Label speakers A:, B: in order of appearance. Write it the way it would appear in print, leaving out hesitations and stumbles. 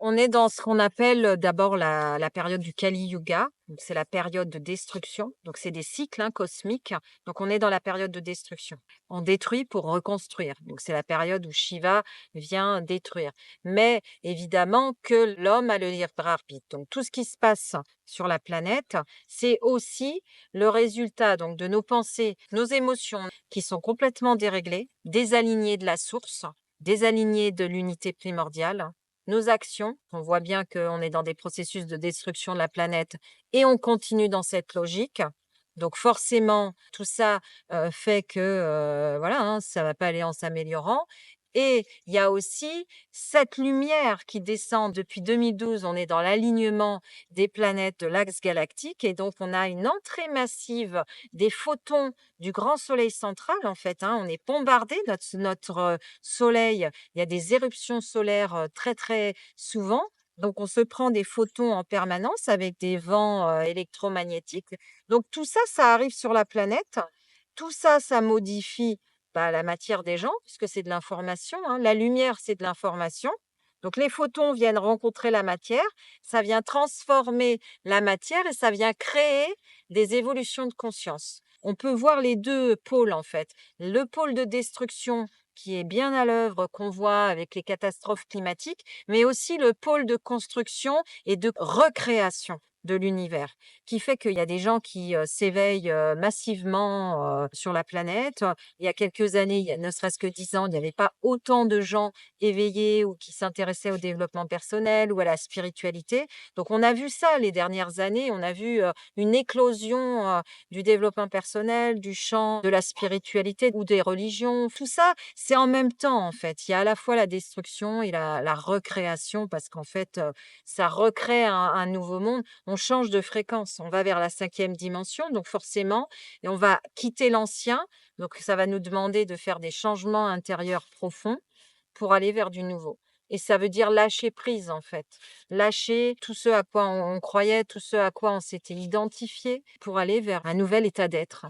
A: On est dans ce qu'on appelle, d'abord la période du Kali Yuga, donc c'est la période de destruction, donc c'est des cycles, hein, cosmiques, donc on est dans la période de destruction. On détruit pour reconstruire, donc c'est la période où Shiva vient détruire. Mais évidemment que l'homme a le libre arbitre, donc tout ce qui se passe sur la planète, c'est aussi le résultat donc de nos pensées, nos émotions qui sont complètement déréglées, désalignées de la source, désalignées de l'unité primordiale, nos actions. On voit bien qu'on est dans des processus de destruction de la planète et on continue dans cette logique. Donc forcément, tout ça fait que voilà, hein, ça va pas aller en s'améliorant. Et il y a aussi cette lumière qui descend depuis 2012. On est dans l'alignement des planètes de l'axe galactique et donc on a une entrée massive des photons du grand soleil central en fait, hein. On est bombardé, notre soleil, il y a des éruptions solaires très très souvent. Donc on se prend des photons en permanence avec des vents électromagnétiques. Donc tout ça, ça arrive sur la planète. Tout ça, ça modifie la matière des gens, puisque c'est de l'information, hein. La lumière, c'est de l'information. Donc les photons viennent rencontrer la matière, ça vient transformer la matière et ça vient créer des évolutions de conscience. On peut voir les deux pôles en fait. Le pôle de destruction qui est bien à l'œuvre, qu'on voit avec les catastrophes climatiques, mais aussi le pôle de construction et de recréation de l'univers, qui fait qu'il y a des gens qui s'éveillent massivement sur la planète. Il y a quelques années, il y a ne serait-ce que 10 ans, il n'y avait pas autant de gens éveillés ou qui s'intéressaient au développement personnel ou à la spiritualité. Donc on a vu ça les dernières années, on a vu une éclosion du développement personnel, du champ de la spiritualité ou des religions. Tout ça, c'est en même temps en fait. Il y a à la fois la destruction et la recréation parce qu'en fait, ça recrée un nouveau monde. On change de fréquence, on va vers la 5e dimension, donc forcément, et on va quitter l'ancien. Donc ça va nous demander de faire des changements intérieurs profonds pour aller vers du nouveau. Et ça veut dire lâcher prise en fait. Lâcher tout ce à quoi on croyait, tout ce à quoi on s'était identifié pour aller vers un nouvel état d'être.